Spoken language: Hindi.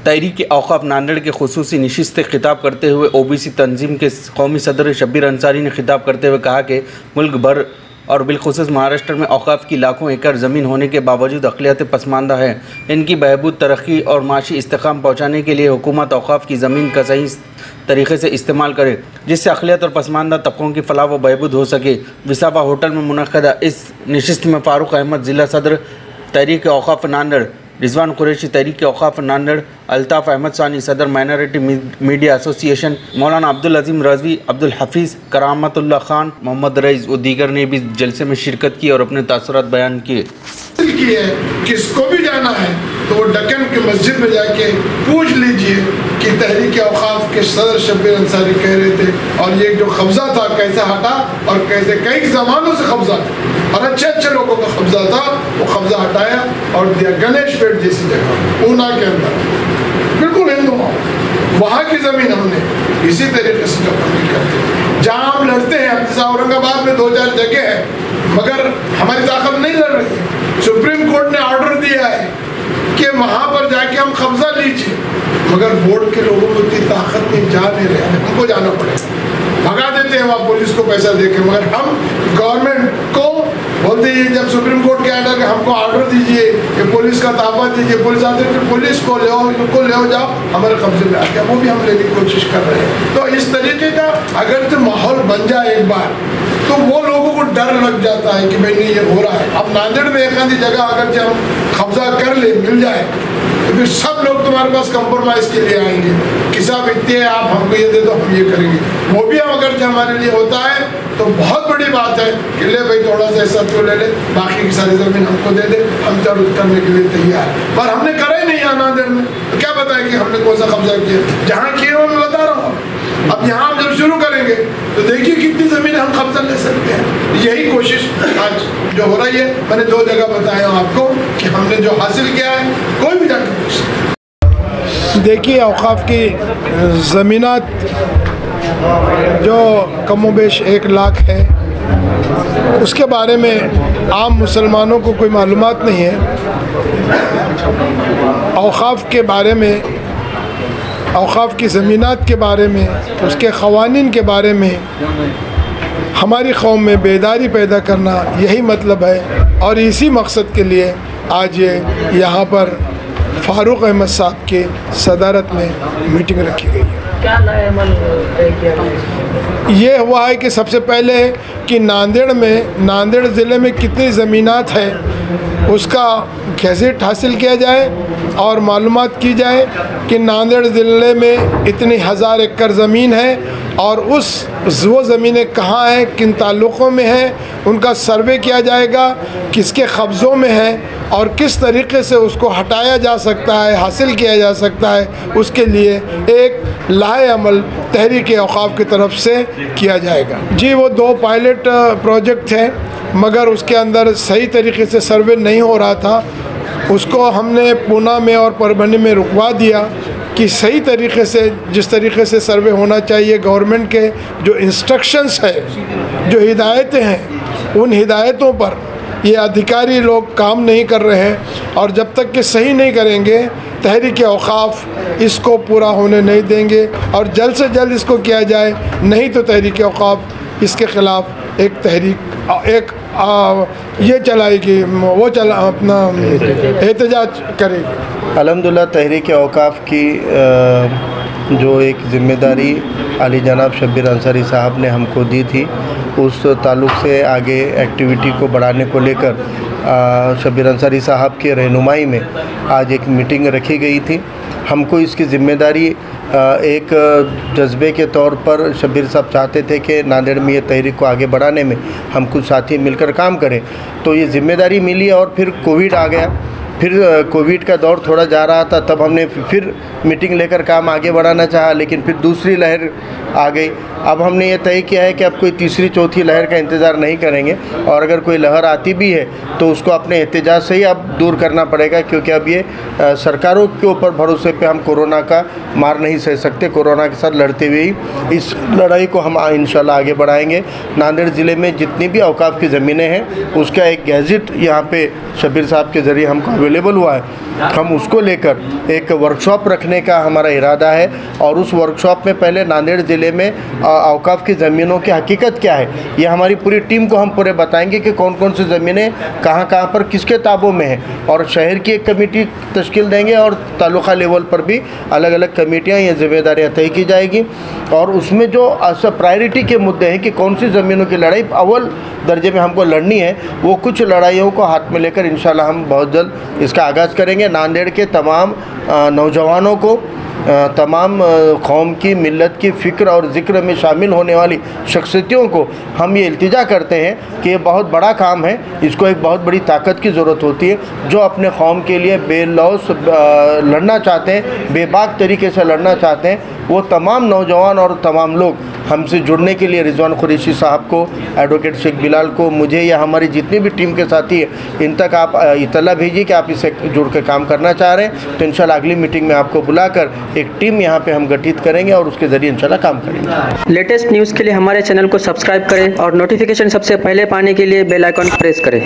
तहरीक औक़ाफ़ नांदेड़ के खुसूसी नशिस्त से खिताब करते हुए ओबीसी तंजीम के कौमी सदर शब्बीर अंसारी ने खिताब करते हुए कहा कि मुल्क भर और बिलखुसूस महाराष्ट्र में औक़ाफ़ की लाखों एकड़ ज़मीन होने के बावजूद अक़लियत पसमानदा है। इनकी बहबूद, तरक्की और माशी इस्तेकाम पहुँचाने के लिए हुकूमत औक़ाफ़ की ज़मीन का सही तरीक़े से इस्तेमाल करे, जिससे अक़लियत और पसमानदा तबकों की फ़लाह व बहबूद हो सके। विसावा होटल में मुनक़दा इस नशिस्त में फ़ारूक अहमद ज़िला सदर तहरीक औक़ाफ़ नांदेड़, रिजवान कुरैशी तहरीक औक़ाफ़ नांदेड़, अल्ताफ़ अहमद सानी सदर माइनॉरिटी मीडिया एसोसिएशन, मौलाना अब्दुल अज़ीम रज़वी, अब्दुल हफ़ीज़, करामतुल्लाह खान, मोहम्मद रईस व दीगर ने भी जलसे में शिरकत की और अपने तासुरात बयान किए। किसको भी जाना है तो वो डक्कन की मस्जिद में जाके पूछ लीजिए कि तहरीक औक़ाफ़ के सदर शब्बीर अंसारी कह रहे थे और ये जो कब्ज़ा था कैसे हटा और कैसे कई ज़मानों से कब्ज़ा था और अच्छे अच्छे लोगों का कब्ज़ा था, वो कब्ज़ा हटाया और दिया गणेश पेट जैसी जगह ऊना के अंदर, बिल्कुल हिंदू वहाँ की ज़मीन हमने इसी तरीके से जबरदस्ती करते। जहाँ हम लड़ते हैं, अब जैसा औरंगाबाद में 2-4 जगह है मगर हमारी ताकत नहीं लड़ रही है। सुप्रीम कोर्ट ने ऑर्डर दिया है कि वहाँ पर जाके हम कब्जा लीजिए, मगर बोर्ड के लोगों को इतनी ताकत नहीं, जा नहीं रहे, हमको जाना पड़ेगा। भगा देते हैं वहाँ पुलिस को पैसा देके, मगर हम गवर्नमेंट को बोलते हैं जब सुप्रीम कोर्ट के ऑर्डर हमको ऑर्डर दीजिए कि पुलिस का ताबा दीजिए, पुलिस आते हैं पुलिस को ले आओ, इनको ले आओ, जाओ हमारे कब्जे में आ गया, वो भी हम लेने की कोशिश कर रहे हैं। तो इस तरीके का अगर जो माहौल बन जाए एक बार तो वो लोगों को डर लग जाता है कि भाई नहीं ये हो रहा है। अब नांदेड़ में एक आधी जगह अगर जब हम कब्जा कर ले मिल जाए तो फिर सब लोग तुम्हारे पास कंप्रोमाइज़ के लिए आएंगे कि साहब इतने आप हमको ये दे दो, हम ये करेंगे। वो भी अगर जो हमारे लिए होता है तो बहुत बड़ी बात है कि ले भाई थोड़ा सा ऐसा तो ले ले, बाकी की सारी ज़मीन हमको दे दे, हम जरूर करने के लिए तैयार है। पर हमने करा ही नहीं है नांदेड़ में, तो क्या बताएं कि हमने कौन सा कब्जा किया। जहाँ किए वो मैं बता रहा हूँ, अब यहाँ हम जब शुरू करेंगे तो देखिए कितनी ज़मीन हम कब्जा ले सकते हैं। यही कोशिश आज जो हो रही है, मैंने 2 जगह बताया आपको कि हमने जो हासिल किया है, कोई भी जाकर पूछ सकता। देखिए औक़ाफ़ की ज़मीनात जो कमोबेश 1 लाख है, उसके बारे में आम मुसलमानों को कोई मालूमात नहीं है। औक़ाफ़ के बारे में, औक़ाफ़ की ज़मीनात के बारे में, उसके क़वानीन के बारे में हमारी कौम में बेदारी पैदा करना यही मतलब है। और इसी मकसद के लिए आज ये यहाँ पर फ़ारूक अहमद साहब के सदारत में मीटिंग रखी गई है। क्या नया अमल किया? ये हुआ है कि सबसे पहले कि नांदेड़ ज़िले में कितनी ज़मीनात है उसका गैज़ेट हासिल किया जाए और मालूमात की जाए कि नांदेड़ ज़िले में इतनी 1000 एकड़ ज़मीन है और वो ज़मीनें कहाँ हैं, किन ताल्लुक़ों में हैं, उनका सर्वे किया जाएगा, किसके कब्ज़ों में है और किस तरीक़े से उसको हटाया जा सकता है, हासिल किया जा सकता है। उसके लिए एक लाहे अमल तहरीक औक़ाफ़ की तरफ से किया जाएगा। जी वो 2 पायलट प्रोजेक्ट थे मगर उसके अंदर सही तरीके से सर्वे नहीं हो रहा था, उसको हमने पूना में और परभनी में रुकवा दिया कि सही तरीके से, जिस तरीके से सर्वे होना चाहिए, गवर्नमेंट के जो इंस्ट्रक्शंस है, जो हिदायतें हैं, उन हिदायतों पर ये अधिकारी लोग काम नहीं कर रहे हैं और जब तक कि सही नहीं करेंगे तहरीक औक़ाफ़ इसको पूरा होने नहीं देंगे और जल्द से जल्द इसको किया जाए, नहीं तो तहरीक औक़ाफ़ इसके ख़िलाफ़ एक तहरीक ये चलाएगी, वो अपना एहतजाज करेगी। अल्हम्दुलिल्लाह तहरीक औक़ाफ़ की जो एक ज़िम्मेदारी आली जनाब शब्बीर अंसारी साहब ने हमको दी थी, उस ताल्लुक़ से आगे एक्टिविटी को बढ़ाने को लेकर शब्बीर अंसारी साहब के रहनुमाई में आज एक मीटिंग रखी गई थी। हमको इसकी ज़िम्मेदारी एक जज्बे के तौर पर शब्बीर साहब चाहते थे कि नांदेड़ में ये तहरीक को आगे बढ़ाने में हम कुछ साथी मिलकर काम करें, तो ये ज़िम्मेदारी मिली और फिर कोविड आ गया। फिर कोविड का दौर थोड़ा जा रहा था, तब हमने फिर मीटिंग लेकर काम आगे बढ़ाना चाहा, लेकिन फिर दूसरी लहर आ गई। अब हमने ये तय किया है कि अब कोई तीसरी चौथी लहर का इंतज़ार नहीं करेंगे और अगर कोई लहर आती भी है तो उसको अपने एहतजाज से ही अब दूर करना पड़ेगा, क्योंकि अब ये सरकारों के ऊपर भरोसे पे हम कोरोना का मार नहीं सह सकते। कोरोना के साथ लड़ते हुए ही इस लड़ाई को हम इंशाल्लाह आगे बढ़ाएंगे। नांदेड़ ज़िले में जितनी भी औक़ाफ़ की ज़मीनें हैं उसका एक गैजेट यहाँ पे शब्बीर साहब के ज़रिए हमको अवेलेबल हुआ है, हम उसको लेकर एक वर्कशॉप रखने का हमारा इरादा है। और उस वर्कशॉप में पहले नांदेड़ ज़िले में औकाफ की ज़मीनों की हकीकत क्या है, ये हमारी पूरी टीम को हम पूरे बताएंगे कि कौन कौन सी ज़मीनें कहाँ कहाँ पर किसके ताबों में हैं। और शहर की एक कमेटी तश्कील देंगे और तालुका लेवल पर भी अलग अलग कमेटियाँ या जिम्मेदारियाँ तय की जाएगी। और उसमें जो प्रायोरिटी के मुद्दे हैं कि कौन सी ज़मीनों की लड़ाई अव्वल दर्जे में हमको लड़नी है, वो कुछ लड़ाइयों को हाथ में लेकर इंशाल्लाह हम बहुत जल्द इसका आगाज़ करेंगे। नांदेड़ के तमाम नौजवानों को, तमाम कौम की मिल्लत की फ़िक्र और ज़िक्र में शामिल होने वाली शख्सियतों को हम ये इल्तिजा करते हैं कि ये बहुत बड़ा काम है, इसको एक बहुत बड़ी ताकत की ज़रूरत होती है। जो अपने कौम के लिए बेलौस लड़ना चाहते हैं, बेबाक तरीके से लड़ना चाहते हैं, वो तमाम नौजवान और तमाम लोग हमसे जुड़ने के लिए रिजवान कुरैशी साहब को, एडवोकेट शेख बिलाल को, मुझे या हमारी जितनी भी टीम के साथी हैं, इन तक आप इतला भेजिए कि आप इससे जुड़ कर काम करना चाह रहे हैं। तो इंशाल्लाह अगली मीटिंग में आपको बुलाकर एक टीम यहाँ पे हम गठित करेंगे और उसके ज़रिए इंशाल्लाह काम करेंगे। लेटेस्ट न्यूज़ के लिए हमारे चैनल को सब्सक्राइब करें और नोटिफिकेशन सबसे पहले पाने के लिए बेल आइकन प्रेस करें।